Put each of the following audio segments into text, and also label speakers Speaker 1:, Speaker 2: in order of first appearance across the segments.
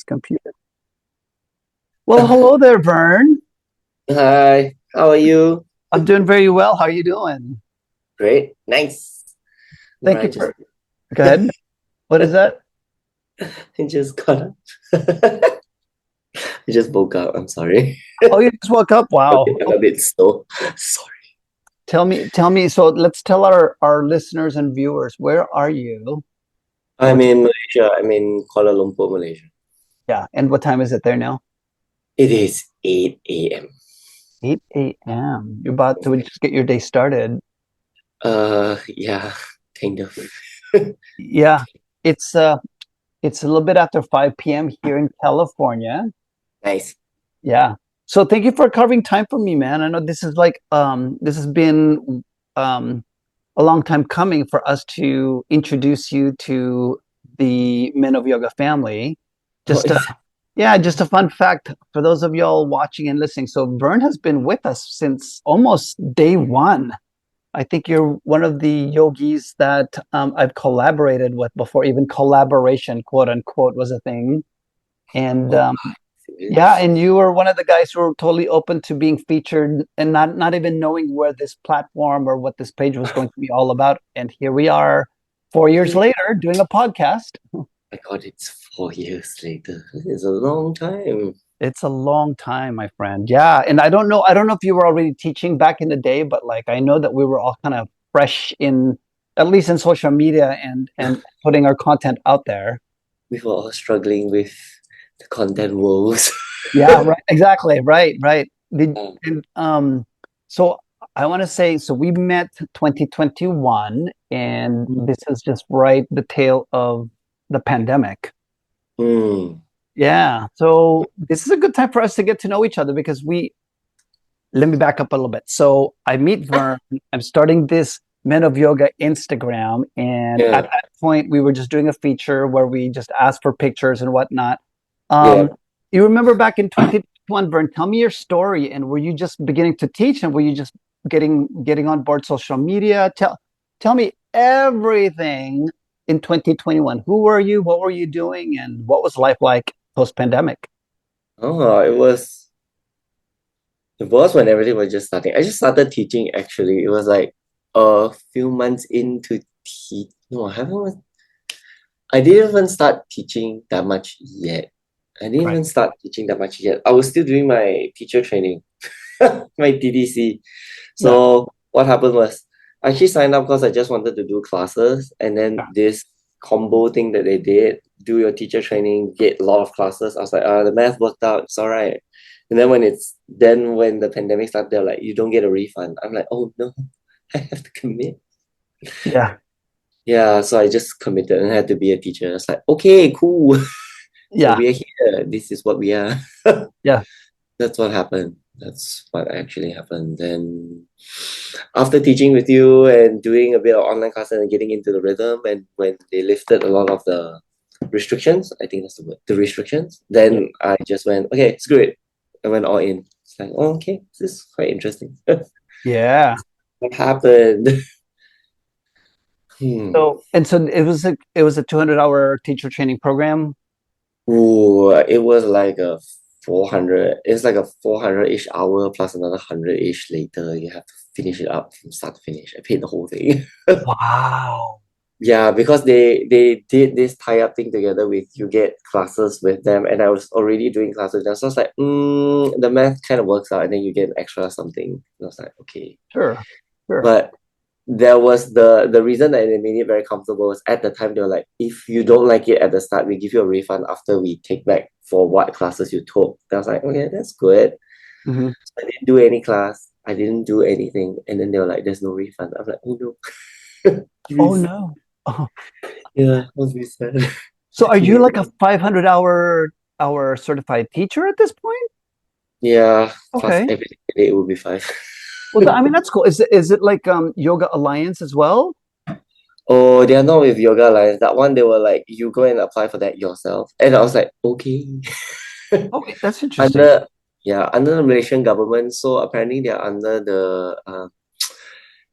Speaker 1: computer. Well, hello there, Vern.
Speaker 2: Hi, how are you?
Speaker 1: I'm doing very well. How are you doing?
Speaker 2: Great, nice.
Speaker 1: Thank
Speaker 2: I
Speaker 1: you
Speaker 2: just
Speaker 1: for. Go ahead. What is that?
Speaker 2: I just got up. I just woke up. I'm sorry.
Speaker 1: Oh, you just woke up. Wow.
Speaker 2: I'm a bit slow. Sorry.
Speaker 1: Tell me. So let's tell our listeners and viewers, where are you? And
Speaker 2: I'm in Malaysia. I'm in Kuala Lumpur, Malaysia.
Speaker 1: yeah, and what time is it there now?
Speaker 2: It is 8 a.m.
Speaker 1: 8 a.m. You're about to just get your day started.
Speaker 2: Yeah, kind of.
Speaker 1: Yeah, it's uh it's a little bit after 5 p.m. here in California.
Speaker 2: Nice.
Speaker 1: Yeah. So thank you for carving time for me, man. I know this has been um a long time coming for us to introduce you to the Men of Yoga family.
Speaker 2: Oh,
Speaker 1: Just yeah, just a fun fact for those of y'all watching and listening. So Vern has been with us since almost day one. I think you're one of the yogis that I've collaborated with before, even collaboration, quote unquote, was a thing. And
Speaker 2: oh,
Speaker 1: yeah, and you were one of the guys who were totally open to being featured and not even knowing where this platform or what this page was going to be all about. And here we are 4 years later doing a podcast.
Speaker 2: my God, it's 4 years later. It's a long time.
Speaker 1: It's a long time, my friend. Yeah. And I don't know if you were already teaching back in the day, but like I know that we were all kind of fresh in at least in social media and putting our content out there.
Speaker 2: We were all struggling with the content woes.
Speaker 1: Yeah, right. Exactly. Right, right. Did
Speaker 2: Um,
Speaker 1: and so I want to say so we met 2021 and this is just right the tail of the pandemic.
Speaker 2: hmm.
Speaker 1: Yeah. So this is a good time for us to get to know each other because we let me back up a little bit. So I meet Vern. I'm starting this Men of Yoga Instagram, and at
Speaker 2: Yeah,
Speaker 1: that point, we were just doing a feature where we just asked for pictures and whatnot.
Speaker 2: yeah.
Speaker 1: Um, you remember back in 2021, Vern? Tell me your story. And were you just beginning to teach, and were you just getting on board social media? Tell me everything in 2021. Who were you? What were you doing? And what was life like post pandemic?
Speaker 2: Oh, it was when everything was just starting. I just started teaching actually. It was like a few months into teach. No, I haven't. I didn't even start teaching that much yet. I didn't
Speaker 1: Right.
Speaker 2: even start teaching that much yet. I was still doing my teacher training, my TDC.
Speaker 1: Yeah.
Speaker 2: So what happened was I actually signed up because I just wanted to do classes, and then
Speaker 1: Yeah.
Speaker 2: this combo thing that they did, do your teacher training, get a lot of classes. I was like, the math worked out, it's all right. And then when the pandemic started, they're like, you don't get a refund. I'm like, oh no, I have to commit.
Speaker 1: Yeah.
Speaker 2: Yeah, so I just committed and had to be a teacher. It's like, okay, cool. So
Speaker 1: Yeah.
Speaker 2: we are here. This is what we are.
Speaker 1: Yeah.
Speaker 2: That's what happened. That's what actually happened. Then after teaching with you and doing a bit of online classes and getting into the rhythm, and when they lifted a lot of the restrictions, I think that's the word, the restrictions,
Speaker 1: Yeah.
Speaker 2: then I just went, okay, screw it. I went all in. It's like, oh, okay, this is quite interesting.
Speaker 1: Yeah.
Speaker 2: What happened? Hmm.
Speaker 1: So it was a 200-hour teacher training program.
Speaker 2: Ooh, it was like a 400, it's like a 400-ish hour plus another 100-ish later. You have to finish it up from start to finish. I paid the whole thing.
Speaker 1: Wow.
Speaker 2: Yeah, because they did this tie-up thing together with you get classes with them, and I was already doing classes with them. So I was like, the math kind of works out, and then you get an extra something. And I was like, okay.
Speaker 1: Sure. Sure.
Speaker 2: But there was the reason that they made it very comfortable was at the time they were like, if you don't like it at the start, we give you a refund after we take back for what classes you took. And I was like, okay, that's good.
Speaker 1: Hmm.
Speaker 2: So I didn't do any class. I didn't do anything. And then they were like, there's no refund. I'm like, oh no.
Speaker 1: Oh
Speaker 2: Please.
Speaker 1: no. Oh.
Speaker 2: Yeah, I was really sad.
Speaker 1: So are you
Speaker 2: Yeah.
Speaker 1: like a 500 hour certified teacher at this point?
Speaker 2: Yeah, plus
Speaker 1: Okay.
Speaker 2: every day it would be five.
Speaker 1: Well, I mean that's cool. Is it like Yoga Alliance as well?
Speaker 2: Oh, they are not with Yoga Alliance. That one, they were like, you go and apply for that yourself. And I was like, okay.
Speaker 1: Okay, that's interesting.
Speaker 2: Under, yeah, under the Malaysian government. So apparently they're under the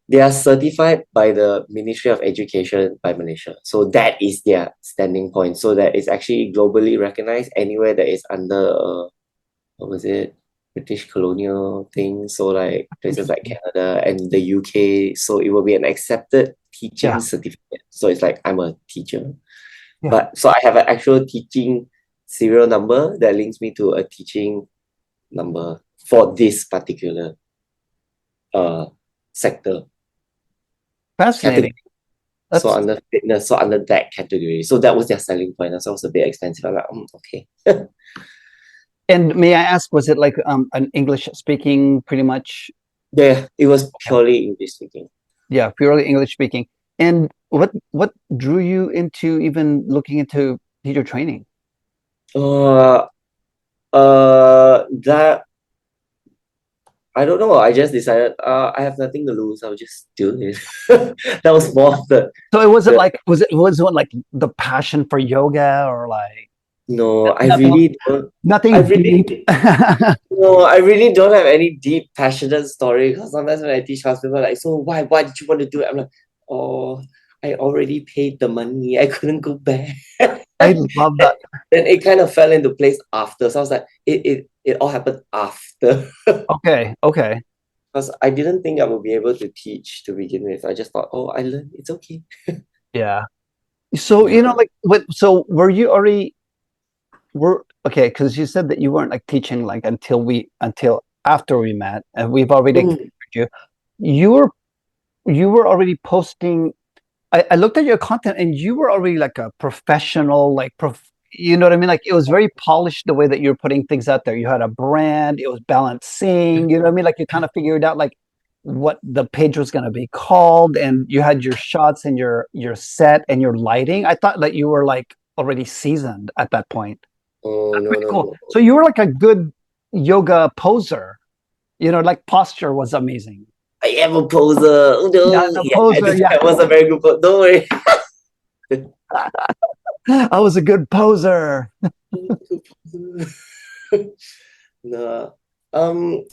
Speaker 2: They are certified by the Ministry of Education by Malaysia. So that is their standing point. So that is actually globally recognized anywhere that is under what was it? British colonial thing. So like places like
Speaker 1: Interesting.
Speaker 2: Canada and the UK. So it will be an accepted teaching
Speaker 1: Yeah,
Speaker 2: certificate. So it's like I'm a teacher.
Speaker 1: yeah.
Speaker 2: But so I have an actual teaching serial number that links me to a teaching number for this particular uh sector category.
Speaker 1: Fascinating.
Speaker 2: So
Speaker 1: That's
Speaker 2: under fitness, so under that category. So that was their selling point. So it was a bit expensive. I'm like, okay.
Speaker 1: and may I ask, was it like an English speaking pretty much?
Speaker 2: Yeah, it was
Speaker 1: Okay.
Speaker 2: purely English speaking.
Speaker 1: Yeah, purely English speaking. And what drew you into even looking into teacher training?
Speaker 2: Uh, that I don't know. I just decided, I have nothing to lose. I'll just do it. That was more of
Speaker 1: So it wasn't
Speaker 2: the
Speaker 1: like was it like the passion for yoga or like
Speaker 2: no.
Speaker 1: nothing
Speaker 2: I
Speaker 1: nothing
Speaker 2: really
Speaker 1: deep?
Speaker 2: no. I really don't have any deep passionate story. Because sometimes when I teach class, people are like, so why did you want to do it? I'm like, oh, I already paid the money. I couldn't go back.
Speaker 1: I love that.
Speaker 2: Then it kind of fell into place after. So I was like, it all happened after.
Speaker 1: Okay, okay.
Speaker 2: Because I didn't think I would be able to teach to begin with. I just thought, oh, I learned. It's okay.
Speaker 1: Yeah. So,
Speaker 2: Yeah.
Speaker 1: like what so were you already were okay, because you said that you weren't like teaching like until after we met and we've already
Speaker 2: Mm.
Speaker 1: encountered you. You were you were already posting. I looked at your content and you were already like a professional, you know what I mean? Like it was very polished the way that you're putting things out there. You had a brand, it was balancing, you know what I mean? Like you kind of figured out like what the page was going to be called, and you had your shots and your set and your lighting. I thought that you were like already seasoned at that point.
Speaker 2: Oh,
Speaker 1: That's
Speaker 2: no,
Speaker 1: pretty
Speaker 2: no,
Speaker 1: cool.
Speaker 2: no.
Speaker 1: So you were like a good yoga poser. Like posture was amazing.
Speaker 2: I am a poser. Oh,
Speaker 1: Yeah,
Speaker 2: no.
Speaker 1: the
Speaker 2: Yeah,
Speaker 1: poser. Yeah,
Speaker 2: that was a very good poser. Don't worry.
Speaker 1: I was a good poser.
Speaker 2: No. Um,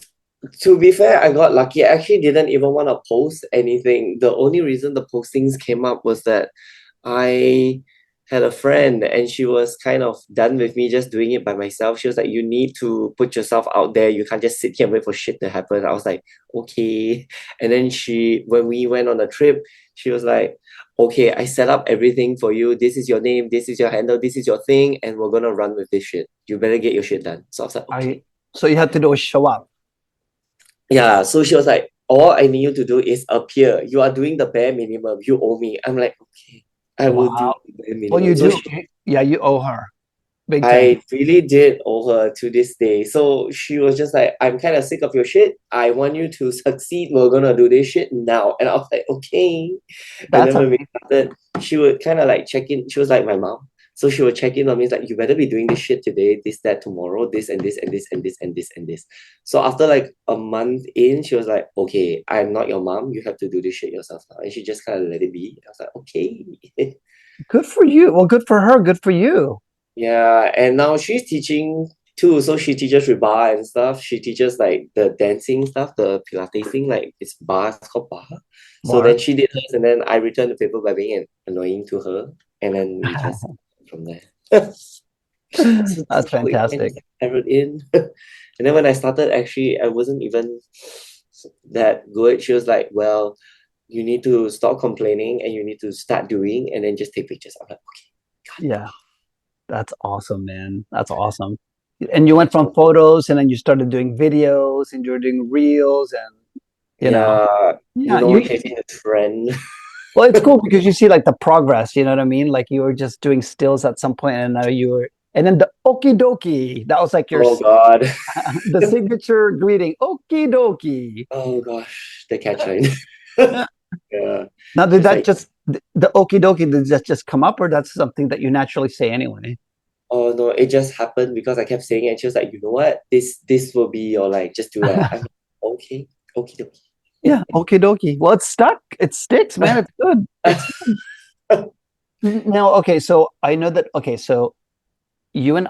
Speaker 2: to be fair, I got lucky. I actually didn't even want to post anything. The only reason the postings came up was that I had a friend and she was kind of done with me just doing it by myself. She was like, you need to put yourself out there. You can't just sit here and wait for shit to happen. I was like, okay. And then when we went on a trip, she was like, okay, I set up everything for you. This is your name, this is your handle, this is your thing, and we're gonna run with this shit. You better get your shit done. So I was like,
Speaker 1: I
Speaker 2: okay.
Speaker 1: so you had to do a show up.
Speaker 2: Yeah, so she was like, all I need you to do is appear. You are doing the bare minimum. You owe me. I'm like, okay, I will do
Speaker 1: Wow.
Speaker 2: the bare
Speaker 1: Well,
Speaker 2: minimum.
Speaker 1: you do. Yeah, you owe her big time.
Speaker 2: I really did owe her to this day. So she was just like, I'm kind of sick of your shit. I want you to succeed. We're gonna do this shit now. And I was like, okay. And
Speaker 1: That's
Speaker 2: then when we
Speaker 1: amazing.
Speaker 2: started, she would kind of like check in. She was like my mom. So she would check in on me, it's like, you better be doing this shit today, this, that, tomorrow, this and this and this and this and this and this. So after like a month in, she was like, okay, I'm not your mom. You have to do this shit yourself now. And she just kind of let it be. I was like, okay.
Speaker 1: Good for you. Well, good for her. Good for you.
Speaker 2: Yeah, and now she's teaching too. So she teaches with bar and stuff. She teaches like the dancing stuff, the Pilates thing, like it's bar, it's called bar. So
Speaker 1: Bar.
Speaker 2: then she did hers, and then I returned the paper by being annoying to her, and then we just from there. So that's
Speaker 1: That's
Speaker 2: how it kind of
Speaker 1: fantastic.
Speaker 2: carried in. And then when I started, actually, I wasn't even that good. She was like, "Well, you need to stop complaining and you need to start doing, and then just take pictures." I'm like, "Okay,
Speaker 1: Yeah, that's awesome, man. That's awesome. And you went from photos and then you started doing videos and you were doing reels and
Speaker 2: yeah,
Speaker 1: yeah,
Speaker 2: chasing the trend."
Speaker 1: well, it's cool because you see like the progress, you know what I mean? Like you were just doing stills at some point and now and then the okie dokie, that was like
Speaker 2: Oh God.
Speaker 1: the signature greeting, okie dokie.
Speaker 2: Oh gosh, the catchline. Yeah.
Speaker 1: Now, did
Speaker 2: She's
Speaker 1: that
Speaker 2: like,
Speaker 1: just the okie dokie? Did that just come up, or that's something that you naturally say anyway?
Speaker 2: oh no, it just happened because I kept saying it. And she was like, you know what? This will be your like, just do that. I'm like, okay, okay,
Speaker 1: Yeah, okie dokie. Well, it's stuck. It sticks, man. It's good. It's now okay. So I know that. Okay, so you and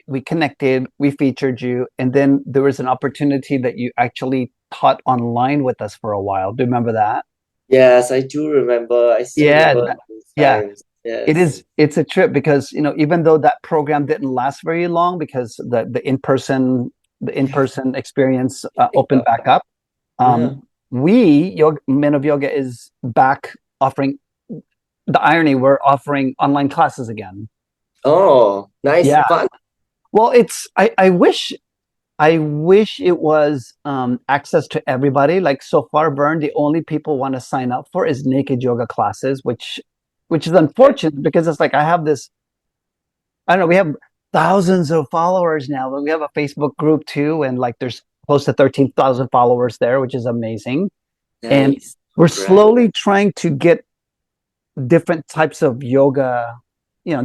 Speaker 1: we connected. We featured you, and then there was an opportunity that you actually taught online with us for a while. Do you remember that?
Speaker 2: Yes, I do remember. I still
Speaker 1: Yeah,
Speaker 2: remember those
Speaker 1: yeah.
Speaker 2: times. Yes.
Speaker 1: It's a trip because even though that program didn't last very long because the in person experience opened back up.
Speaker 2: Yeah.
Speaker 1: Men of yoga is back offering. The irony, we're offering online classes again.
Speaker 2: Oh, nice,
Speaker 1: Yeah.
Speaker 2: fun.
Speaker 1: Well, I wish it was access to everybody. Like so far, Vern, the only people want to sign up for is naked yoga classes, which is unfortunate because it's like I have this. I don't know. We have thousands of followers now. We have a Facebook group too, and like there's close to 13,000 followers there, which is amazing. And
Speaker 2: Nice.
Speaker 1: we're
Speaker 2: Congrats.
Speaker 1: slowly trying to get different types of yoga,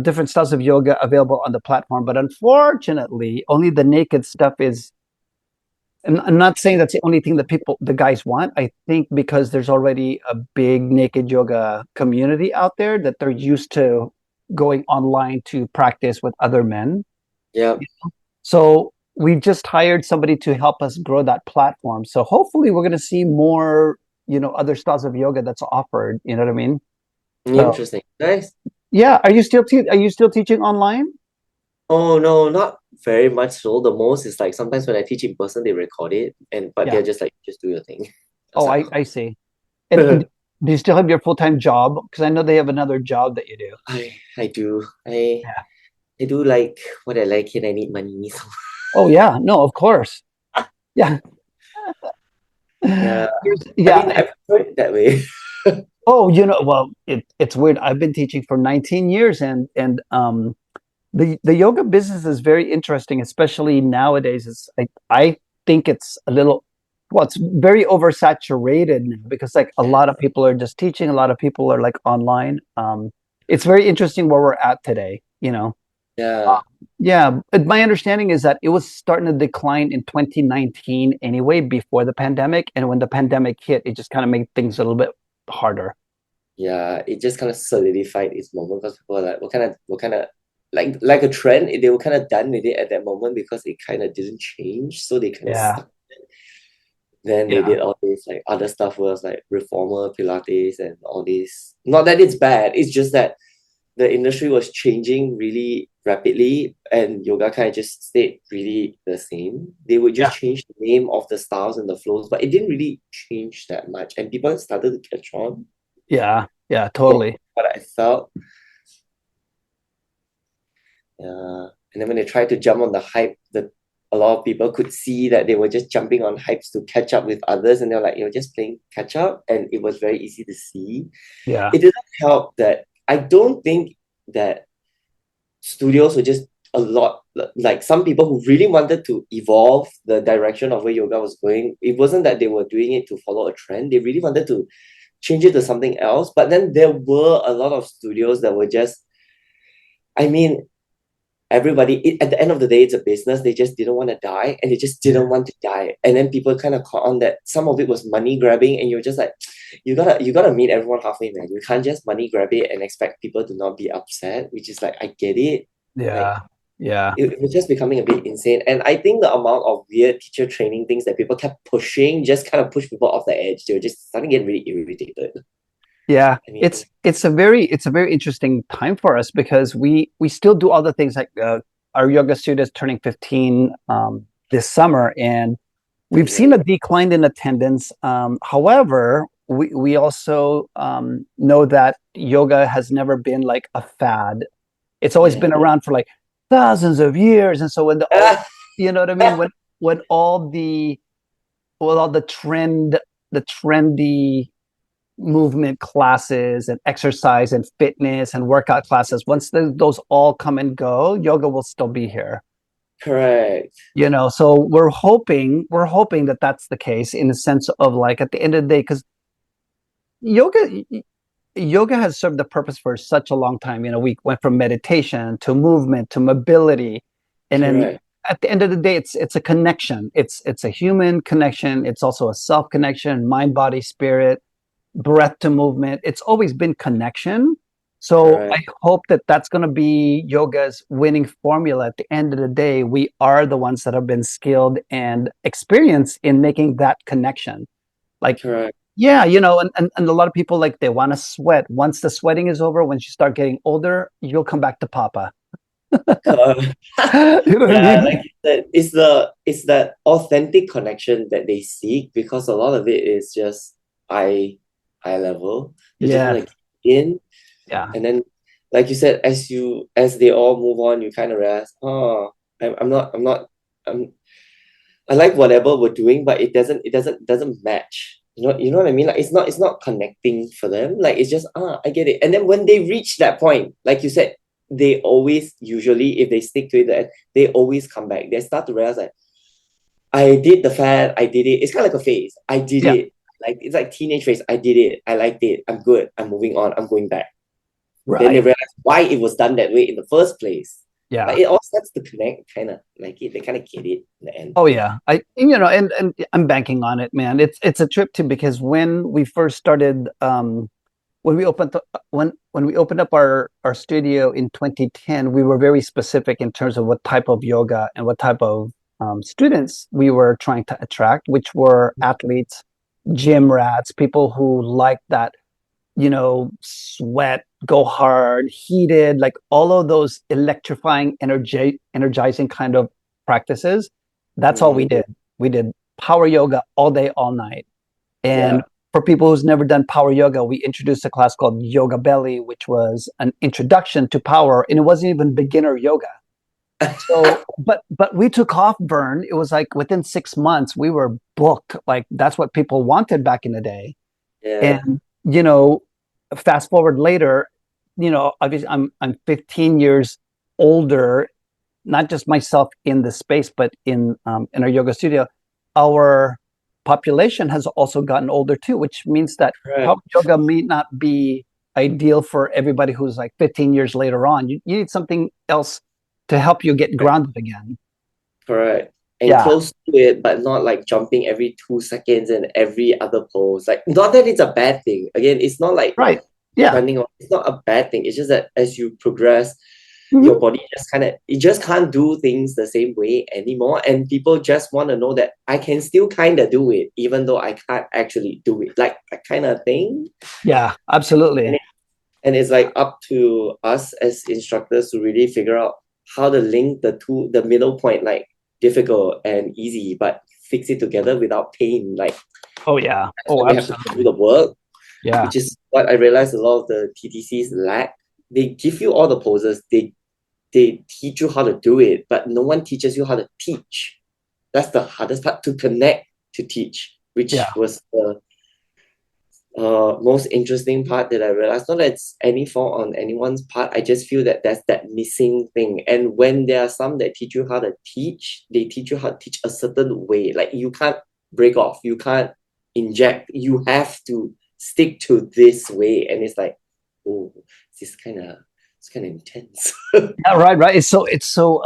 Speaker 1: different styles of yoga available on the platform. But unfortunately, only the naked stuff is. And I'm not saying that's the only thing that the guys want. I think because there's already a big naked yoga community out there that they're used to going online to practice with other men.
Speaker 2: Yep.
Speaker 1: So we just hired somebody to help us grow that platform. So hopefully we're going to see more, other styles of yoga that's offered. You know what I mean? So
Speaker 2: Interesting. Nice.
Speaker 1: yeah, are you still teaching online?
Speaker 2: Oh no, not very much so. The most is like sometimes when I teach in person, they record it and but
Speaker 1: Yeah.
Speaker 2: they're just like, just do your thing. That's
Speaker 1: Oh,
Speaker 2: like,
Speaker 1: I see. And do you still have your full-time job? Because I know they have another job that you do.
Speaker 2: I do. I
Speaker 1: Yeah.
Speaker 2: I do like what I like and I need money. So
Speaker 1: Oh yeah, no, of course. Yeah.
Speaker 2: yeah. I
Speaker 1: Yeah.
Speaker 2: mean I prefer it that way.
Speaker 1: Oh, well, it's weird. I've been teaching for 19 years and the yoga business is very interesting, especially nowadays. I think it's a little, well, it's very oversaturated now because like a lot of people are just teaching, a lot of people are like online. It's very interesting where we're at today.
Speaker 2: Yeah.
Speaker 1: Yeah, but my understanding is that it was starting to decline in 2019 anyway, before the pandemic, and when the pandemic hit, it just kind of made things a little bit harder.
Speaker 2: Yeah. It just kind of solidified its moment because people are like, what kind of like a trend, they were kind of done with it at that moment because it kind of didn't change. So they kind of
Speaker 1: Yeah,
Speaker 2: stuck. Then they
Speaker 1: yeah,
Speaker 2: did all this like other stuff was like reformer Pilates and all this. Not that it's bad, it's just that the industry was changing really rapidly and yoga kind of just stayed really the same. They would just
Speaker 1: yeah,
Speaker 2: change the name of the styles and the flows, but it didn't really change that much. And people started to catch on.
Speaker 1: yeah,
Speaker 2: What
Speaker 1: totally.
Speaker 2: what I felt. And then when they tried to jump on the hype, a lot of people could see that they were just jumping on hypes to catch up with others, and they're like, just playing catch up, and it was very easy to see.
Speaker 1: Yeah,
Speaker 2: It didn't help that I don't think that studios were just a lot like some people who really wanted to evolve the direction of where yoga was going. It wasn't that they were doing it to follow a trend; they really wanted to change it to something else. But then there were a lot of studios that were just, I mean, at the end of the day, it's a business. They just didn't want to die and they just didn't
Speaker 1: yeah,
Speaker 2: want to die. And then people kind of caught on that some of it was money grabbing, and you're just like, you gotta meet everyone halfway, man. You can't just money grab it and expect people to not be upset, which is like, I get it. Like
Speaker 1: yeah, yeah,
Speaker 2: it was just becoming a bit insane. And I think the amount of weird teacher training things that people kept pushing just kind of pushed people off the edge. They were just starting to get really irritated.
Speaker 1: yeah.
Speaker 2: I mean,
Speaker 1: It's a very interesting time for us because we still do all the things like our yoga students turning 15 this summer, and we've
Speaker 2: yeah,
Speaker 1: seen a decline in attendance. However, we also know that yoga has never been like a fad. It's always
Speaker 2: yeah.
Speaker 1: been around for like thousands of years, and so you know what I mean? When all the trendy movement classes and exercise and fitness and workout classes, once those all come and go, yoga will still be here.
Speaker 2: Correct.
Speaker 1: So we're hoping that that's the case in the sense of like at the end of the day, because yoga yoga has served the purpose for such a long time. We went from meditation to movement to mobility, and then
Speaker 2: Correct.
Speaker 1: at the end of the day, it's a connection. It's a human connection. It's also a self connection, mind, body, spirit, breath to movement. It's always been connection. So I
Speaker 2: Correct.
Speaker 1: hope that that's going to be yoga's winning formula. At the end of the day, we are the ones that have been skilled and experienced in making that connection. Like,
Speaker 2: Correct.
Speaker 1: yeah, and a lot of people like they want to sweat. Once the sweating is over, once you start getting older, you'll come back to Papa.
Speaker 2: Correct.
Speaker 1: You know what I
Speaker 2: Yeah,
Speaker 1: mean?
Speaker 2: like you said, it's that authentic connection that they seek because a lot of it is just eye eye level. They just want
Speaker 1: Yes.
Speaker 2: to get in,
Speaker 1: Yeah.
Speaker 2: and then like you said, as they all move on, you kind of realize, oh, I'm not I'm I like whatever we're doing, but it doesn't match. You know what I mean? Like it's not connecting for them. Like it's just I get it. And then when they reach that point, like you said, they always usually if they stick to it, they always come back. They start to realize like I did the fad, I did it. It's kind of like a phase. I did
Speaker 1: Yeah.
Speaker 2: it. Like it's like teenage phase. I did it. I liked it. I'm good. I'm moving on. I'm going back. Then they
Speaker 1: Right.
Speaker 2: realize why it was done that way in the first place. Like
Speaker 1: Yeah.
Speaker 2: it all starts to connect, kind of like it. They kind of get it in the end.
Speaker 1: Oh yeah. And I'm banking on it, man. It's a trip too because when we first started when we opened when we opened up our studio in 2010, we were very specific in terms of what type of yoga and what type of students we were trying to attract, which were athletes, gym rats, people who like that, sweat, go hard, heated, like all of those electrifying, energizing kind of practices. That's all we
Speaker 2: Mm-hmm.
Speaker 1: did. We did power yoga all day, all night. And
Speaker 2: Yeah.
Speaker 1: for people who's never done power yoga, we introduced a class called Yoga Belly, which was an introduction to power, and it wasn't even beginner yoga. So, but we took off, Vern. It was like within 6 months we were booked. Like that's what people wanted back in the day.
Speaker 2: Yeah.
Speaker 1: And you know, fast forward later, obviously I'm 15 years older, not just myself in the space, but in our yoga studio. Our population has also gotten older too, which means that power
Speaker 2: Correct.
Speaker 1: yoga may not be ideal for everybody who's like 15 years later on. You need something else to help you get
Speaker 2: Correct.
Speaker 1: grounded again.
Speaker 2: Correct. And
Speaker 1: Yeah,
Speaker 2: close to it, but not like jumping every 2 seconds and every other pose. Like, not that it's a bad thing. Again, it's not like
Speaker 1: right. Yeah.
Speaker 2: running on, it's not a bad thing. It's just that as you progress, your
Speaker 1: Mhm.
Speaker 2: body just kind of, it just can't do things the same way anymore. And people just want to know that I can still kind of do it, even though I can't actually do it. Like that kind of thing.
Speaker 1: Yeah,
Speaker 2: And
Speaker 1: absolutely.
Speaker 2: and it's like up to us as instructors to really figure out how to link the middle point, like difficult and easy, but fix it together without pain. Like
Speaker 1: Oh yeah.
Speaker 2: that's
Speaker 1: Oh,
Speaker 2: why we have to do
Speaker 1: absolutely.
Speaker 2: the work,
Speaker 1: Yeah.
Speaker 2: which is what I realized a lot of the TTCs lack. They give you all the poses, they teach you how to do it, but no one teaches you how to teach. That's the hardest part, to connect to teach, which
Speaker 1: Yeah.
Speaker 2: was the most interesting part that I realized. Not that it's any fault on anyone's part. I just feel that that's that missing thing. And when there are some that teach you how to teach, they teach you how to teach a certain way. Like you can't break off, you can't inject, you have to stick to this way. And it's like, oh, this kind of intense.
Speaker 1: Yeah, right, right. It's so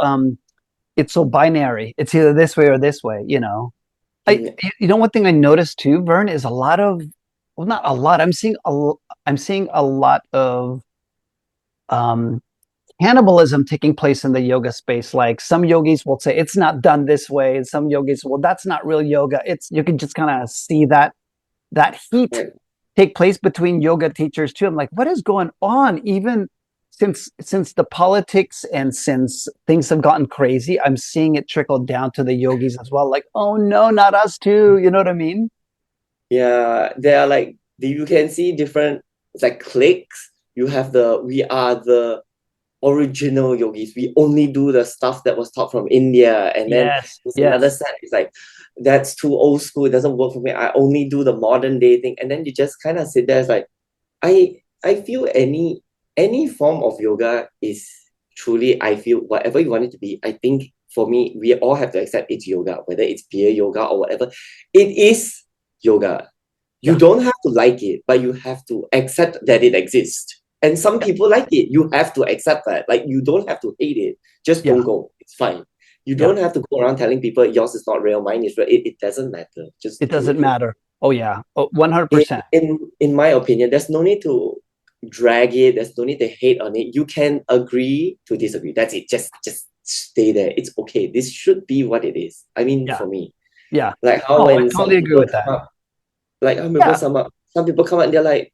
Speaker 1: binary. It's either this way or this way. One thing I noticed too, Vern, is a lot of, well, not a lot. I'm seeing a lot of um, cannibalism taking place in the yoga space. Like some yogis will say it's not done this way, and some yogis, well, that's not real yoga. It's you can just kind of see that heat
Speaker 2: Right.
Speaker 1: take place between yoga teachers too. I'm like, what is going on? Even since the politics and since things have gotten crazy, I'm seeing it trickle down to the yogis as well. Like, oh no, not us too. You know what I mean?
Speaker 2: Yeah, there are like you can see different, it's like cliques. You have we are the original yogis. We only do the stuff that was taught from India. And then
Speaker 1: Yes,
Speaker 2: there's another
Speaker 1: yes,
Speaker 2: set. It's like, that's too old school. It doesn't work for me. I only do the modern day thing. And then you just kind of sit there. It's like, I feel any form of yoga is truly, I feel whatever you want it to be. I think for me, we all have to accept it's yoga, whether it's beer yoga or whatever. It is yoga. You
Speaker 1: yeah,
Speaker 2: don't have to like it, but you have to accept that it exists. And some
Speaker 1: yeah,
Speaker 2: people like it. You have to accept that. Like you don't have to hate it. Just
Speaker 1: yeah,
Speaker 2: don't go. It's fine. You
Speaker 1: yeah.
Speaker 2: don't have to go around telling people yours is not real, mine is real. It doesn't matter. Just
Speaker 1: It
Speaker 2: do
Speaker 1: doesn't
Speaker 2: it.
Speaker 1: matter. Oh yeah, oh,
Speaker 2: In,
Speaker 1: 100%.
Speaker 2: in in my opinion, there's no need to. drag it. There's no need to hate on it. You can agree to disagree. That's it. Just stay there. It's okay. This should be what it is. I mean,
Speaker 1: Yeah.
Speaker 2: for me,
Speaker 1: Yeah.
Speaker 2: like how
Speaker 1: Oh, I
Speaker 2: when some
Speaker 1: totally agree
Speaker 2: people
Speaker 1: with
Speaker 2: come
Speaker 1: that.
Speaker 2: up, like I remember
Speaker 1: Yeah.
Speaker 2: some people come up and they're like,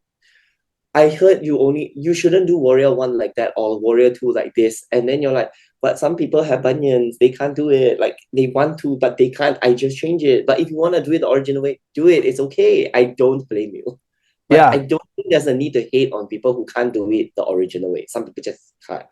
Speaker 2: I heard you shouldn't do warrior one like that or warrior two like this. And then you're like, but some people have bunions, they can't do it. Like they want to, but they can't. I just change it. But if you want to do it the original way, do it. It's okay. I don't blame you. But
Speaker 1: Yeah.
Speaker 2: I don't think there's a need to hate on people who can't do it the original way. Some people just can't.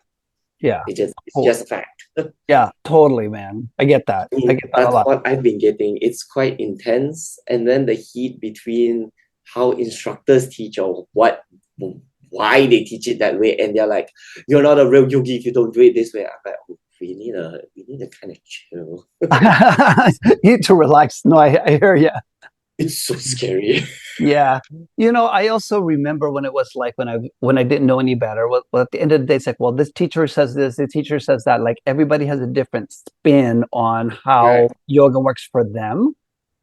Speaker 1: Yeah.
Speaker 2: It's
Speaker 1: Oh,
Speaker 2: just a fact.
Speaker 1: yeah, totally, man. I get that.
Speaker 2: I
Speaker 1: I
Speaker 2: mean,
Speaker 1: get that a
Speaker 2: that's
Speaker 1: lot.
Speaker 2: what I've been getting. It's quite intense. And then the heat between how instructors teach or why they teach it that way. And they're like, you're not a real yogi if you don't do it this way. I'm like, oh, we need to kind of chill.
Speaker 1: You need to relax. No, I hear you.
Speaker 2: It's so scary.
Speaker 1: Yeah. I also remember when it was like when I didn't know any better. Well, at the end of the day, it's like, well, this teacher says this, the teacher says that. Like everybody has a different spin on how
Speaker 2: Right.
Speaker 1: yoga works for them.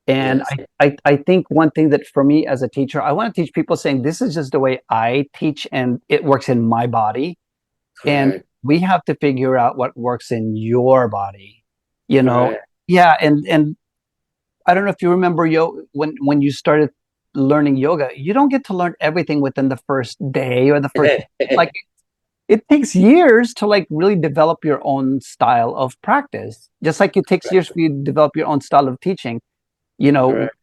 Speaker 1: And
Speaker 2: Yes.
Speaker 1: I think one thing that for me as a teacher, I want to teach people saying this is just the way I teach and it works in my body. And
Speaker 2: Correct.
Speaker 1: we have to figure out what works in your body, you know?
Speaker 2: Correct.
Speaker 1: Yeah. And I don't know if you remember when you started learning yoga, you don't get to learn everything within the first day or the first, like it takes years to like really develop your own style of practice. Just like it takes years for you to develop your own style of teaching. You know,
Speaker 2: Correct.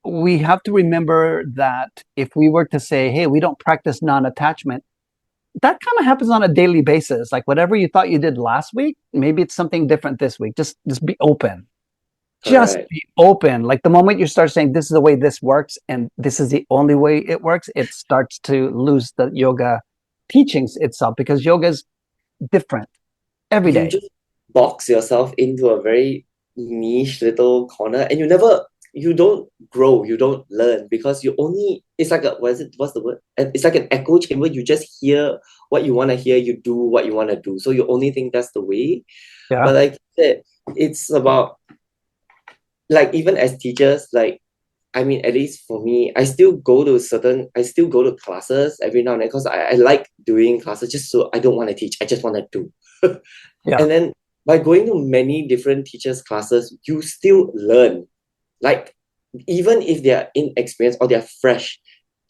Speaker 1: we have to remember that if we were to say, hey, we don't practice non-attachment, that kind of happens on a daily basis. Like whatever you thought you did last week, maybe it's something different this week. Just be open. Just
Speaker 2: Correct.
Speaker 1: be open. Like the moment you start saying this is the way this works and this is the only way it works, it starts to lose the yoga teachings itself because yoga is different every
Speaker 2: You
Speaker 1: day.
Speaker 2: just box yourself into a very niche little corner and you don't grow, you don't learn because you only it's like a what's the word? It's like an echo chamber. You just hear what you want to hear, you do what you want to do. So you only think that's the way.
Speaker 1: Yeah.
Speaker 2: But like you said, it's about like even as teachers, like I mean, at least for me, I still go to classes every now and then because I like doing classes just so I don't want to teach. I just want to do.
Speaker 1: Yeah.
Speaker 2: And then by going to many different teachers' classes, you still learn. Like, even if they are inexperienced or they're fresh,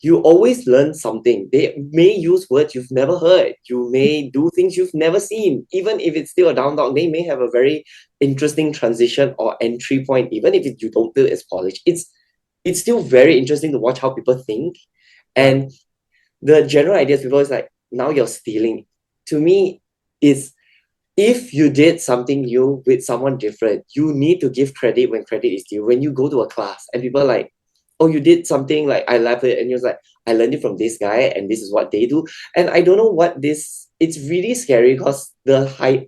Speaker 2: you always learn something. They may use words you've never heard. You may do things you've never seen. Even if it's still a down dog, they may have a very interesting transition or entry point, even if you don't feel it's polished. It's still very interesting to watch how people think.
Speaker 1: Yeah.
Speaker 2: And the general ideas people is like, now you're stealing. To me, is if you did something new with someone different, you need to give credit when credit is due. When you go to a class and people are like, oh, you did something like I love it, and you're like, I learned it from this guy, and this is what they do. And I don't know what this. It's really scary because not higher,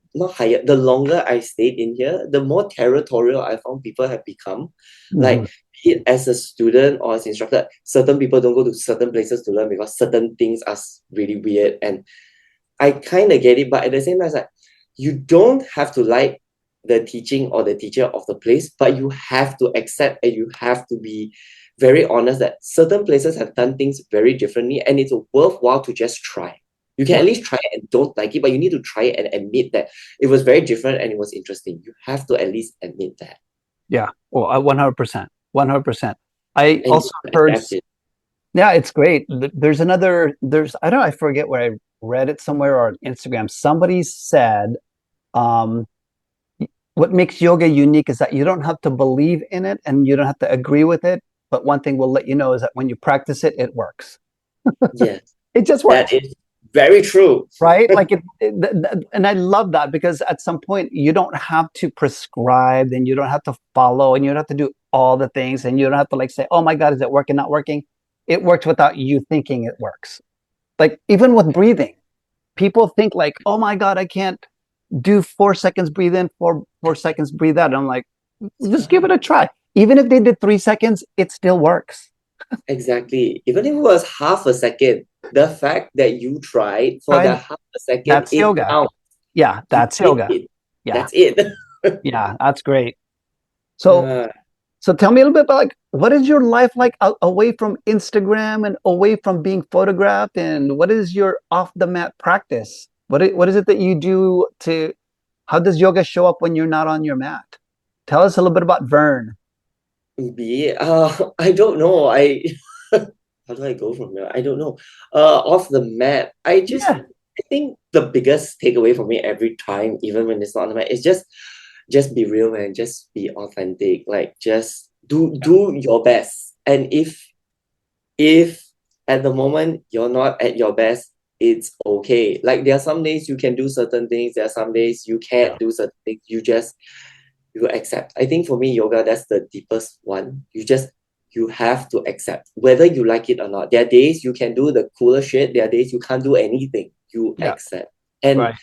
Speaker 2: the longer I stayed in here, the more territorial I found people have become.
Speaker 1: Mhm.
Speaker 2: Like be it as a student or as instructor, certain people don't go to certain places to learn because certain things are really weird, and I kind of get it, but at the same time, it's like you don't have to like the teaching or the teacher of the place, but you have to accept and you have to be very honest that certain places have done things very differently, and it's worthwhile to just try. You can
Speaker 1: Yeah.
Speaker 2: at least try it and don't like it, but you need to try it and admit that it was very different and it was interesting. You have to at least admit that,
Speaker 1: Yeah. Well, 100%. 100%. I
Speaker 2: and you
Speaker 1: also
Speaker 2: have to
Speaker 1: heard,
Speaker 2: adapt it.
Speaker 1: yeah, it's great. I don't know, I forget where I read it somewhere or on Instagram. Somebody said, um, what makes yoga unique is that you don't have to believe in it and you don't have to agree with it. But one thing we'll let you know is that when you practice it, it works.
Speaker 2: Yes,
Speaker 1: It just
Speaker 2: that
Speaker 1: works,
Speaker 2: is very true.
Speaker 1: right? Like and I love that because at some point you don't have to prescribe and you don't have to follow and you don't have to do all the things and you don't have to like say, oh my God, is it working, not working? It works without you thinking it works. Like even with breathing, people think like, oh my God, I can't do 4 seconds breathe in, four seconds breathe out. And I'm like, just give it a try. Even if they did 3 seconds, it still works.
Speaker 2: Exactly. Even if it was half a second, the fact that you tried for
Speaker 1: Right?
Speaker 2: the half a second,
Speaker 1: That's
Speaker 2: it
Speaker 1: yoga.
Speaker 2: counts.
Speaker 1: Yeah,
Speaker 2: You
Speaker 1: that's
Speaker 2: did
Speaker 1: yoga.
Speaker 2: it.
Speaker 1: Yeah,
Speaker 2: That's it.
Speaker 1: yeah, that's great. So
Speaker 2: Yeah.
Speaker 1: So tell me a little bit about like what is your life like away from Instagram and away from being photographed, and what is your off the mat practice? What is it that you do to how does yoga show up when you're not on your mat? Tell us a little bit about Vern.
Speaker 2: Me, I don't know. I how do I go from there? I don't know. Off the mat,
Speaker 1: Yeah,
Speaker 2: I think the biggest takeaway for me every time, even when it's not on the mat, is just be real, man. Just be authentic. Like just do your best. And if at the moment you're not at your best, it's okay. Like there are some days you can do certain things, there are some days you
Speaker 1: yeah,
Speaker 2: can't do certain things. You accept. I think for me, yoga, that's the deepest one. You have to accept whether you like it or not. There are days you can do the cooler shit, there are days you can't do anything. You
Speaker 1: yeah,
Speaker 2: accept. And
Speaker 1: right.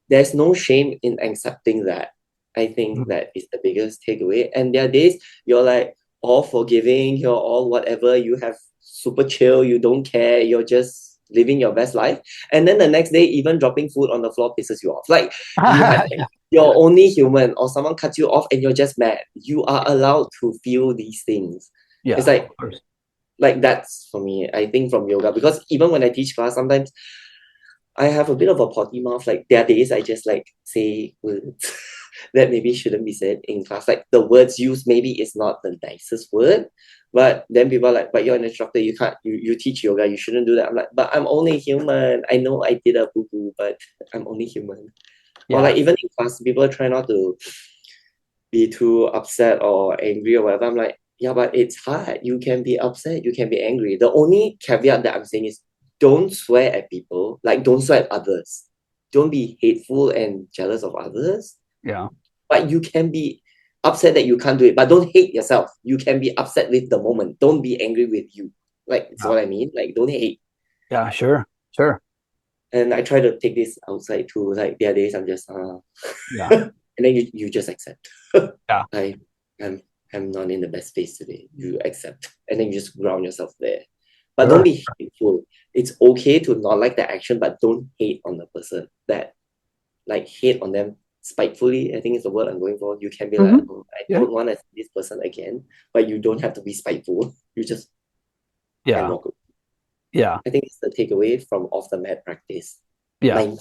Speaker 2: there's no shame in accepting that. I think
Speaker 1: Mhm.
Speaker 2: that is the biggest takeaway. And there are days you're like all forgiving, you're all whatever, you have super chill, you don't care, you're just living your best life. And then the next day, even dropping food on the floor pisses you off. Like you have
Speaker 1: Yeah,
Speaker 2: you're only human, or someone cuts you off and you're just mad. You are allowed to feel these things. It's
Speaker 1: yeah, of
Speaker 2: like
Speaker 1: course.
Speaker 2: that's for me, I think from yoga, because even when I teach class, sometimes I have a bit of a potty mouth. Like there are days I just like say words that maybe shouldn't be said in class. Like the words used maybe is not the nicest word, but then people are like, but you're an instructor, you can't you teach yoga, you shouldn't do that. I'm like, but I'm only human. I know I did a boo-boo, but I'm only human. Or
Speaker 1: Yeah,
Speaker 2: like even in class, people try not to be too upset or angry or whatever. I'm like, yeah, but it's hard. You can be upset, you can be angry. The only caveat that I'm saying is don't swear at people, like don't swear at others. Don't be hateful and jealous of others.
Speaker 1: yeah,
Speaker 2: But you can be upset that you can't do it, but don't hate yourself. You can be upset with the moment. Don't be angry with you. Like, that's
Speaker 1: yeah,
Speaker 2: what I mean. Like, don't hate.
Speaker 1: yeah, sure, sure.
Speaker 2: And I try to take this outside too. Like, there are days I'm just,
Speaker 1: Yeah,
Speaker 2: and then you just accept.
Speaker 1: yeah,
Speaker 2: I am I'm not in the best space today. You accept, and then you just ground yourself there. But don't
Speaker 1: sure.
Speaker 2: be hateful. It's okay to not like the action, but don't hate on the person. That like hate on them spitefully, I think is the word I'm going for. You can be like,
Speaker 1: Hmm.
Speaker 2: oh, I
Speaker 1: Yeah,
Speaker 2: don't want to see this person again, but you don't have to be spiteful. You just can
Speaker 1: yeah,
Speaker 2: walk away.
Speaker 1: yeah,
Speaker 2: I think it's the takeaway from off the mat practice.
Speaker 1: yeah,
Speaker 2: Mind,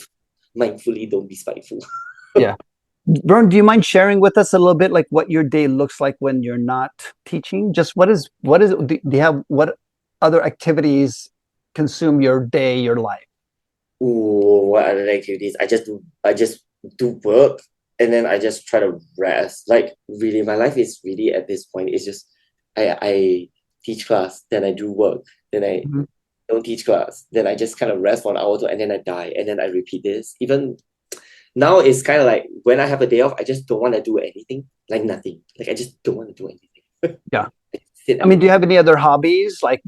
Speaker 2: mindfully, don't be spiteful.
Speaker 1: yeah. Vern, do you mind sharing with us a little bit like what your day looks like when you're not teaching? Just do you have what other activities consume your day, your life?
Speaker 2: Ooh, what other activities? I just do work, and then I just try to rest. Like really, my life is really at this point. It's just I teach class, then I do work, then I
Speaker 1: Mhm.
Speaker 2: don't teach class, then I just kind of rest for an hour or two, and then I die, and then I repeat this. Even now, it's kind of like when I have a day off, I just don't want to do anything, like nothing. Like I just don't want to do anything.
Speaker 1: Yeah.
Speaker 2: I just sit
Speaker 1: I
Speaker 2: at
Speaker 1: mean, do you
Speaker 2: home.
Speaker 1: have any other hobbies? Like,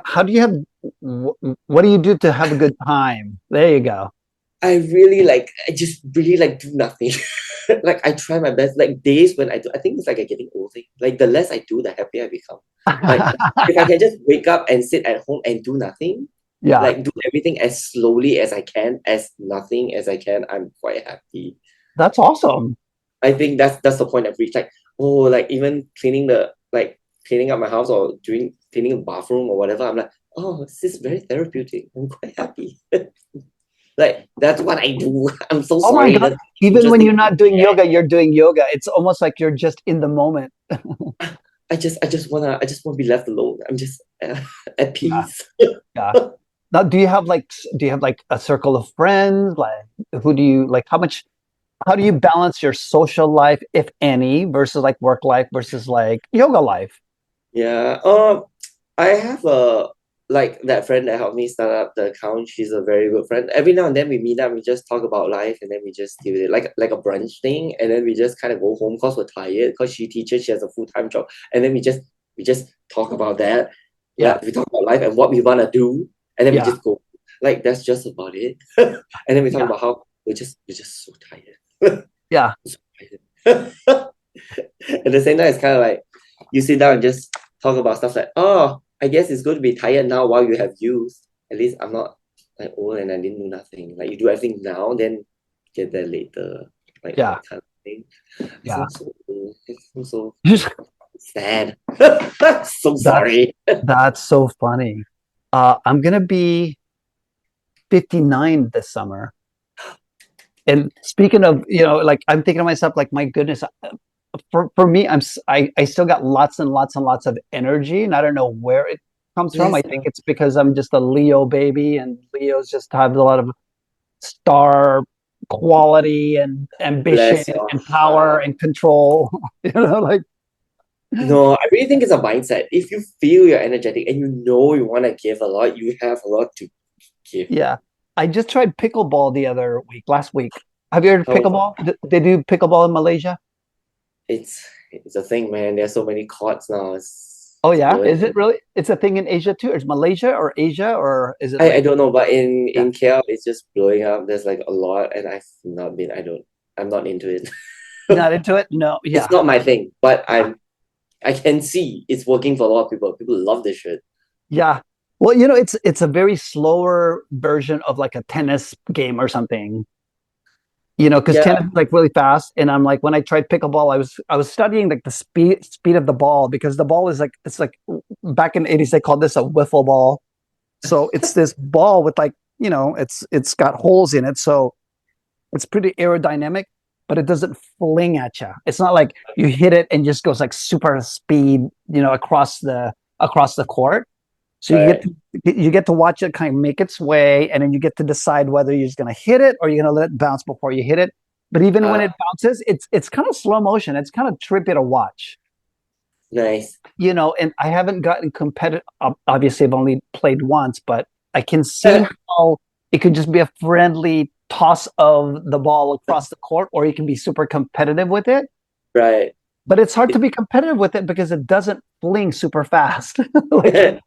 Speaker 1: how do you have, what do you do to have a good time? There you go.
Speaker 2: I just really like do nothing. Like I try my best. Like days when I do, I think it's like a getting old thing. Like the less I do, the happier I become. Like if I can just wake up and sit at home and do nothing,
Speaker 1: Yeah,
Speaker 2: like do everything as slowly as I can, as nothing as I can, I'm quite happy.
Speaker 1: that's awesome.
Speaker 2: I think that's the point I've reached. Like, oh, like even cleaning up my house or doing cleaning a bathroom or whatever. I'm like, oh, this is very therapeutic. I'm quite happy. Like that's what I do. I'm so
Speaker 1: Oh my
Speaker 2: sorry.
Speaker 1: God.
Speaker 2: That's
Speaker 1: Even when
Speaker 2: interesting
Speaker 1: you're
Speaker 2: to
Speaker 1: not doing
Speaker 2: share.
Speaker 1: yoga, you're doing yoga. It's almost like you're just in the moment.
Speaker 2: I just wanna be left alone. I'm just at
Speaker 1: Yeah,
Speaker 2: peace.
Speaker 1: yeah. Now, do you have like a circle of friends? Like, who do you like? How do you balance your social life, if any, versus like work life versus like yoga life?
Speaker 2: Yeah. I have a like that friend that helped me start up the account. She's a very good friend. Every now and then we meet up, we just talk about life, and then we just deal with it like a brunch thing. And then we just kind of go home because we're tired. Because she teaches, she has a full-time job, and then we just talk about that.
Speaker 1: Yeah,
Speaker 2: We talk about life and what we wanna do, and then we
Speaker 1: yeah,
Speaker 2: just go. Like that's just about it. And then we talk
Speaker 1: yeah,
Speaker 2: about how we're just so tired.
Speaker 1: yeah.
Speaker 2: So tired. At the same time, it's kind of like you sit down and just talk about stuff like, oh, I guess it's good to be tired now while you have youth. At least I'm not like old and I didn't do nothing. Like you do everything now, then get there later. Like
Speaker 1: Yeah,
Speaker 2: that kind of thing. It
Speaker 1: yeah.
Speaker 2: sounds so old. It sounds so Sad. So
Speaker 1: That's
Speaker 2: sorry.
Speaker 1: that's so funny. I'm gonna be 59 this summer. And speaking of, like I'm thinking to myself, like, my goodness, for me, I still got lots and lots and lots of energy, and I don't know where it comes from. I
Speaker 2: Bless
Speaker 1: think
Speaker 2: you.
Speaker 1: it's because I'm just a Leo baby, and Leos just have a lot of star quality and ambition
Speaker 2: Bless your
Speaker 1: and power
Speaker 2: heart.
Speaker 1: and control. Like,
Speaker 2: No, I really think it's a mindset. If you feel you're energetic and you know you want to give a lot, you have a lot to give.
Speaker 1: yeah. I just tried pickleball the other week, last week. Have you heard of
Speaker 2: Oh,
Speaker 1: pickleball? They do pickleball in Malaysia?
Speaker 2: it's a thing, man. There's so many courts now.
Speaker 1: Oh
Speaker 2: It's
Speaker 1: yeah,
Speaker 2: blowing.
Speaker 1: is it really? It's a thing in Asia too. Is Malaysia or Asia, or is it
Speaker 2: I
Speaker 1: like,
Speaker 2: don't know, but in
Speaker 1: yeah,
Speaker 2: KL, it's just blowing up. There's like a lot, and I've not been. I'm not into it.
Speaker 1: not into it? No,
Speaker 2: It's
Speaker 1: yeah,
Speaker 2: not my thing, but
Speaker 1: yeah,
Speaker 2: I can see it's working for a lot of people. People love this shit.
Speaker 1: yeah. Well, it's a very slower version of like a tennis game or something. Because
Speaker 2: Yeah,
Speaker 1: tennis is like really fast, and I'm like, when I tried pickleball, I was studying like the speed of the ball, because the ball is like, it's like, back in the 80s they called this a wiffle ball. So it's this ball with like, it's got holes in it, so it's pretty aerodynamic, but it doesn't fling at you. It's not like you hit it and just goes like super speed, across the court. So
Speaker 2: right.
Speaker 1: you get to watch it kind of make its way, and then you get to decide whether you're just going to hit it or you're going to let it bounce before you hit it. But even when
Speaker 2: Uh,
Speaker 1: it bounces, it's kind of slow motion. It's kind of trippy to watch.
Speaker 2: nice.
Speaker 1: And I haven't gotten competitive. Obviously, I've only played once, but I can see how it could just be a friendly toss of the ball across the court, or you can be super competitive with it.
Speaker 2: Right.
Speaker 1: But it's hard to be competitive with it because it doesn't fling super fast. Like,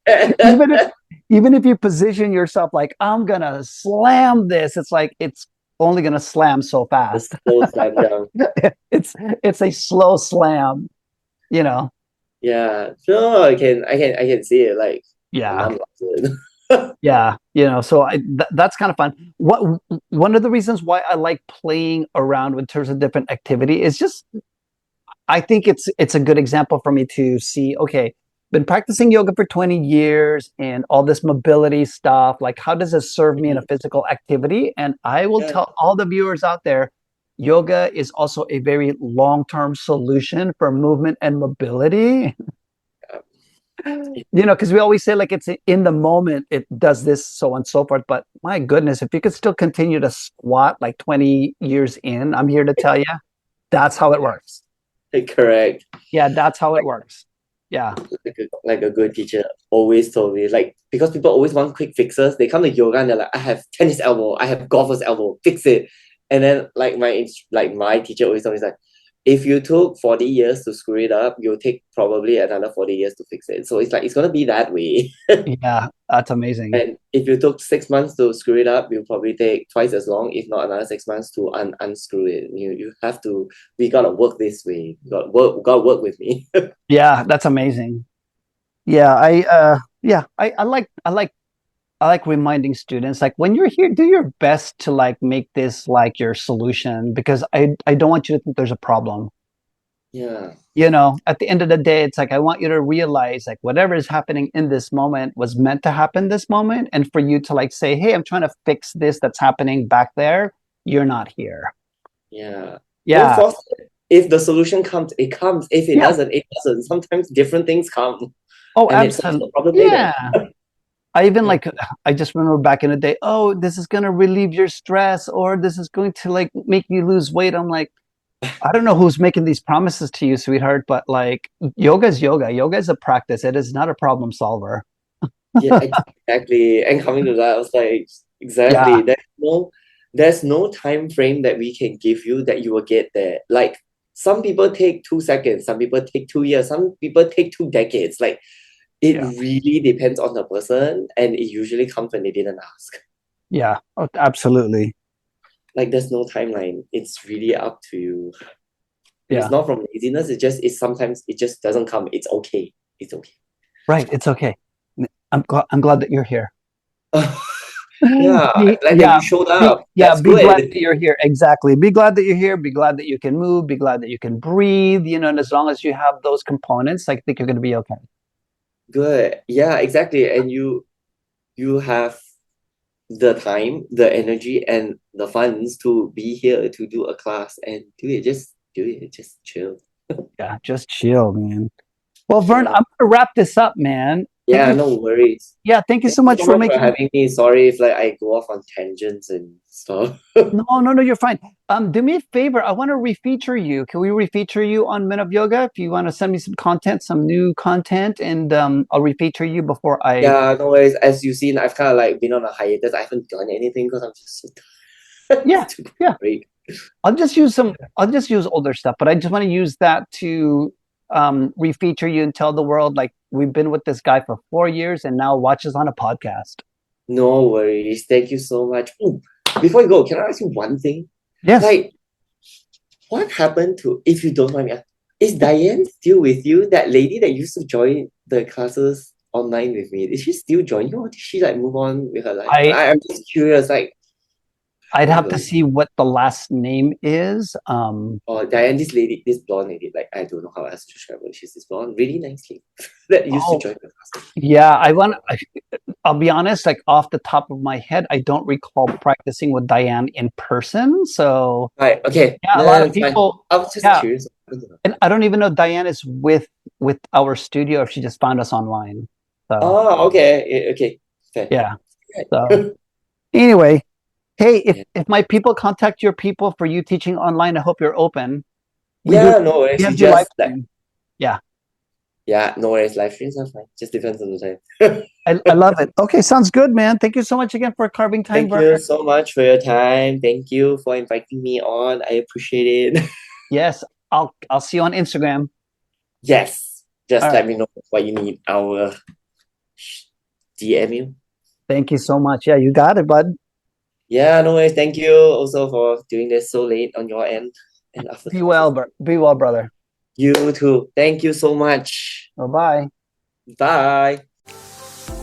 Speaker 1: even if even if you position yourself like, I'm gonna slam this, it's like it's only gonna slam so
Speaker 2: The
Speaker 1: fast.
Speaker 2: slow slam down.
Speaker 1: it's it's a slow slam, you know.
Speaker 2: Yeah. No, I can see it. Like my
Speaker 1: Yeah.
Speaker 2: mom loves it.
Speaker 1: Yeah, so that's kind of fun. One of the reasons why I like playing around in terms of different activity is just, I think it's a good example for me to see, okay, been practicing yoga for 20 years and all this mobility stuff. Like, how does this serve me in a physical activity? And I will
Speaker 2: Yeah.
Speaker 1: tell all the viewers out there, yoga is also a very long-term solution for movement and mobility. Because we always say like it's in the moment, it does this, so on and so forth. But my goodness, if you could still continue to squat like 20 years in, I'm here to tell you, that's how it works.
Speaker 2: Correct.
Speaker 1: Yeah, that's how it works. Yeah.
Speaker 2: Like a good teacher always told me, like, because people always want quick fixes, they come to yoga and they're like, I have tennis elbow, I have golfer's elbow, fix it. And then like my teacher always told me, like, if you took 40 years to screw it up, you'll take probably another 40 years to fix it. So it's like it's gonna be that way.
Speaker 1: Yeah, that's amazing.
Speaker 2: And if you took 6 months to screw it up, you'll probably take twice as long, if not another 6 months to unscrew it. You have to, we gotta work this way. We gotta work with me.
Speaker 1: Yeah, that's amazing. I like reminding students, like, when you're here, do your best to like make this like your solution, because I don't want you to think there's a problem.
Speaker 2: Yeah.
Speaker 1: At the end of the day, it's like, I want you to realize like whatever is happening in this moment was meant to happen this moment, and for you to like say, hey, I'm trying to fix this that's happening back there. You're not here.
Speaker 2: Yeah. Don't
Speaker 1: Yeah.
Speaker 2: force it. If the solution comes, it comes. If it
Speaker 1: Yeah.
Speaker 2: doesn't, it doesn't. Sometimes different things come
Speaker 1: Oh,
Speaker 2: and it solves the
Speaker 1: absolutely.
Speaker 2: problem later.
Speaker 1: Yeah. I even
Speaker 2: Yeah.
Speaker 1: like, I just remember back in the day, oh, this is going to relieve your stress, or this is going to like make you lose weight. I'm like, I don't know who's making these promises to you, sweetheart, but like, yoga is yoga. Yoga is a practice. It is not a problem solver.
Speaker 2: Yeah, exactly. And coming to that, I was like,
Speaker 1: Yeah.
Speaker 2: exactly. There's no time frame that we can give you that you will get there. Like some people take 2 seconds, some people take 2 years, some people take 2 decades. Like it
Speaker 1: Yeah.
Speaker 2: really depends on the person, and it usually comes when they didn't ask.
Speaker 1: Yeah. Oh, absolutely.
Speaker 2: Like there's no timeline. It's really up to you. And it's
Speaker 1: Yeah.
Speaker 2: not from laziness, it's sometimes it just doesn't come. It's okay. It's okay.
Speaker 1: Right. It's okay. I'm glad that you're here.
Speaker 2: Yeah, like that
Speaker 1: Yeah,
Speaker 2: you showed up.
Speaker 1: yeah,
Speaker 2: That's
Speaker 1: be glad
Speaker 2: good.
Speaker 1: that you're here. Exactly. Be glad that you're here. Be glad that you can move. Be glad that you can breathe. And as long as you have those components, I think you're going to be okay.
Speaker 2: Good. Yeah, exactly. And you have the time, the energy, and the funds to be here to do a class and do it. Just do it. Just chill.
Speaker 1: Yeah, just chill, man. Well, Vern,
Speaker 2: Yeah.
Speaker 1: I'm going to wrap this up, man. Thank
Speaker 2: Yeah,
Speaker 1: you.
Speaker 2: no worries.
Speaker 1: Yeah, thank you
Speaker 2: Thank
Speaker 1: so
Speaker 2: you
Speaker 1: much
Speaker 2: so
Speaker 1: for
Speaker 2: much for
Speaker 1: making.
Speaker 2: having me. Sorry if like I go off on tangents and stuff.
Speaker 1: No, no, no, you're fine. Do me a favor. I want to refeature you. Can we refeature you on Men of Yoga? If you want to send me some content, some new content, and I'll refeature you before I.
Speaker 2: Yeah, no worries. As you've seen, I've kind of like been on a hiatus. I haven't done anything because I'm just so tired.
Speaker 1: Yeah,
Speaker 2: To go
Speaker 1: yeah.
Speaker 2: break.
Speaker 1: I'll just use some. I'll just use older stuff, but I just want to use that to refeature you and tell the world like we've been with this guy for 4 years and now watch us on a podcast.
Speaker 2: No worries. Thank you so much. Ooh, before you go, can I ask you one thing?
Speaker 1: Yes,
Speaker 2: Like, what happened to, if you don't mind me, is Diane still with you? That lady that used to join the classes online with me, is she still join you or did she like move on with her life?
Speaker 1: I
Speaker 2: I'm just curious, like,
Speaker 1: I'd
Speaker 2: what
Speaker 1: have to
Speaker 2: happened?
Speaker 1: see what the last name is.
Speaker 2: Or Diane, this lady, this blonde lady, like, I don't know how else to describe her. She's this blonde, really nice lady that used to
Speaker 1: Oh,
Speaker 2: join the classes.
Speaker 1: yeah. I'll be honest. Like off the top of my head, I don't recall practicing with Diane in person. So
Speaker 2: Right, okay,
Speaker 1: yeah, a
Speaker 2: no,
Speaker 1: lot
Speaker 2: no,
Speaker 1: of
Speaker 2: it's fine.
Speaker 1: people.
Speaker 2: I was just
Speaker 1: Yeah,
Speaker 2: curious.
Speaker 1: and I don't even know Diane is with our studio if she just found us online. So
Speaker 2: Oh, okay, okay, fair.
Speaker 1: yeah. So
Speaker 2: Right.
Speaker 1: anyway, hey, if
Speaker 2: Yeah.
Speaker 1: if my people contact your people for you teaching online, I hope you're open. We do
Speaker 2: Yeah, no
Speaker 1: we
Speaker 2: worries. You
Speaker 1: have do live
Speaker 2: just like,
Speaker 1: stream. Yeah,
Speaker 2: yeah, no worries. Live streams are fine. Just depends on the time.
Speaker 1: I love it. Okay, sounds good, man. Thank you so much again for carving time,
Speaker 2: Thank
Speaker 1: Vern.
Speaker 2: you so much for your time. Thank you for inviting me on. I appreciate it.
Speaker 1: Yes, I'll see you on Instagram.
Speaker 2: Yes,
Speaker 1: All
Speaker 2: just
Speaker 1: right.
Speaker 2: let me know what you need. I will DM you.
Speaker 1: Thank you so much. Yeah, you got it, bud.
Speaker 2: Yeah, no worries. Thank you also for doing this so late on your end and after
Speaker 1: Be well,
Speaker 2: classes.
Speaker 1: be well, brother.
Speaker 2: You too. Thank you so much.
Speaker 1: Bye bye.
Speaker 2: Bye.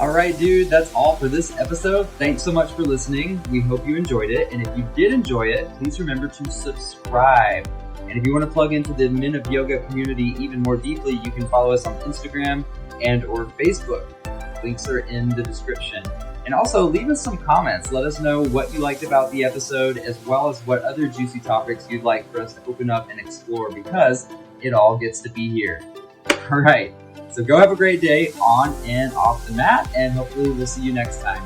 Speaker 3: All right, dude, that's all for this episode. Thanks so much for listening. We hope you enjoyed it. And if you did enjoy it, please remember to subscribe. And if you want to plug into the Men of Yoga community even more deeply, you can follow us on Instagram and or Facebook. Links are in the description. And also leave us some comments. Let us know what you liked about the episode, as well as what other juicy topics you'd like for us to open up and explore, because it all gets to be here. All right. So go have a great day on and off the mat, and hopefully we'll see you next time.